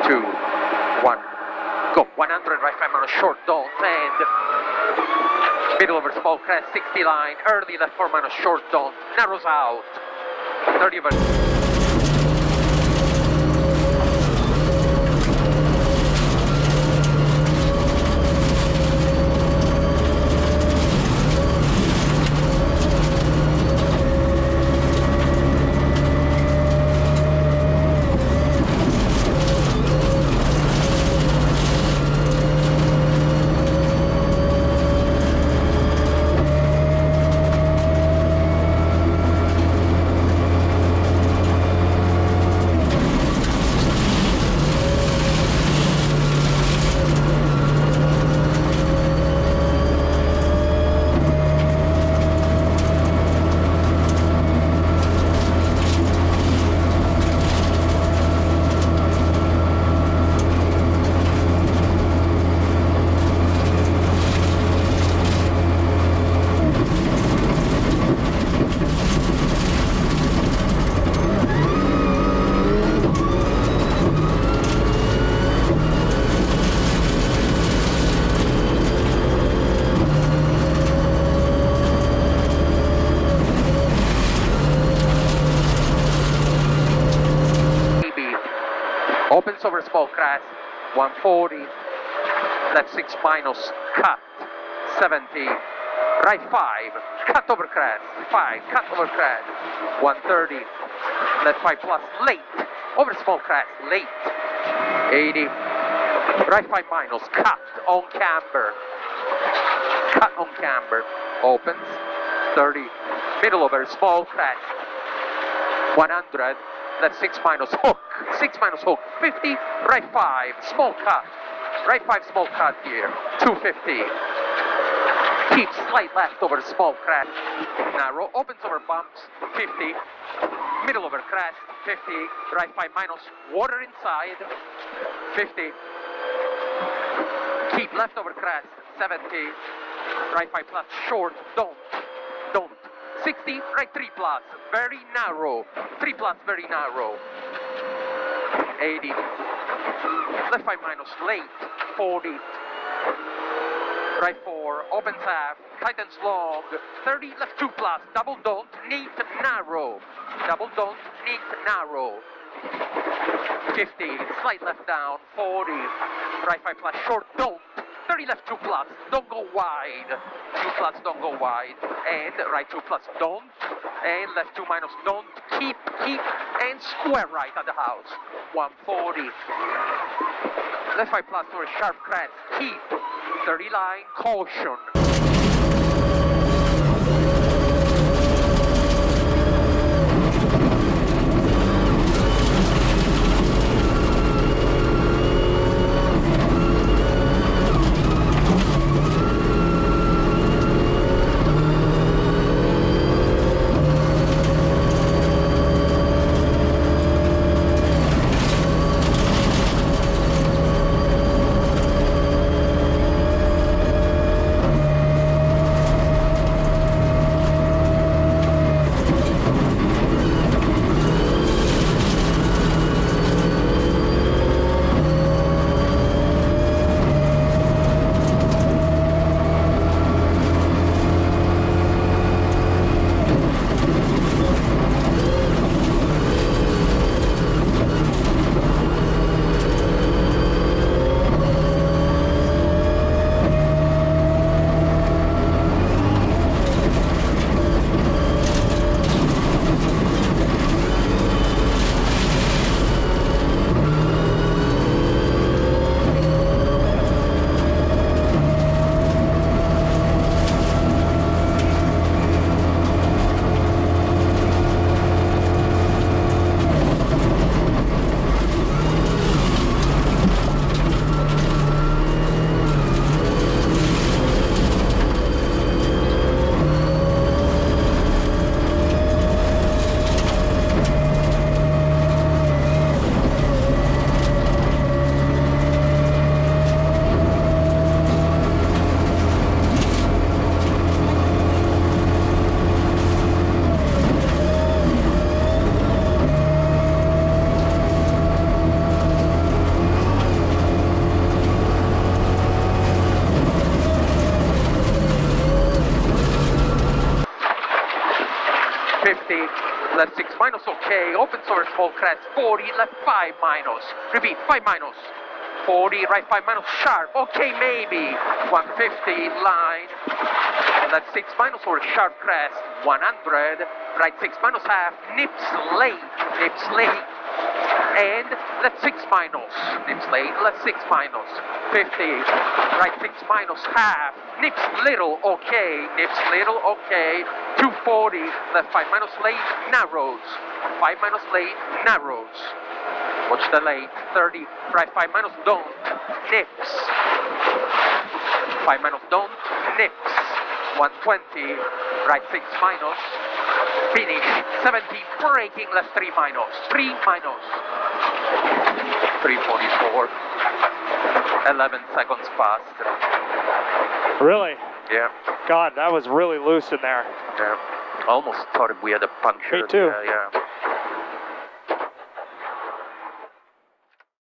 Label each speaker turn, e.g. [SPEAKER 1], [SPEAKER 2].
[SPEAKER 1] 2, 1, go. 100 right 5 minus short, don't, and middle over small crest, 60 line, early left 4 minus short, don't, narrows out, 30 over. Opens over small crest, 140, left 6 minus, cut, 70, right 5, cut over crest, 5, cut over crest, 130, left 5 plus, late, over small crest, late, 80, right 5 minus, cut on camber, opens, 30, middle over small crest, 100, left 6 minus hook, 6 minus hook, 50, right 5, small cut, right 5 small cut here, 250, keep slight left over small crest, narrow, opens over bumps, 50, middle over crest, 50, right 5 minus, water inside, 50, keep left over crest, 70, right 5 plus, short, don't, 60, right 3 plus, very narrow, 3 plus, very narrow, 80, left 5 minus, late, 40, right 4, opens half, tightens long, 30, left 2 plus, double don't, neat, narrow, 50, slight left down, 40, right 5 plus, short, don't, 30 left 2 plus, don't go wide, 2 plus, don't go wide, and right 2 plus, don't, and left 2 minus, don't, keep, and square right at the house, 140, left 5 plus for a sharp crest, keep, 30 line, caution. minus, okay. Open source, small crest, 40, left 5 minus. Repeat, 5 minus. 40, right 5 minus, sharp, okay, maybe. 150, line. Left 6 minus or sharp crest, 100. Right 6 minus half, nips late. And left 6 minus, nips late, left 6 minus, 50, right 6 minus half, nips little, okay, 240, left 5 minus late, narrows, 5 minus late, narrows, watch the late, 30, right 5 minus don't, nips, 5 minus don't, nips, 120, right 6 minus, finish, 70, braking, left 3 minus, 344, 11 seconds past.
[SPEAKER 2] Really?
[SPEAKER 1] Yeah.
[SPEAKER 2] God, that was really loose in there.
[SPEAKER 1] Yeah. Almost thought we had a puncture.
[SPEAKER 2] Me too.
[SPEAKER 1] Yeah.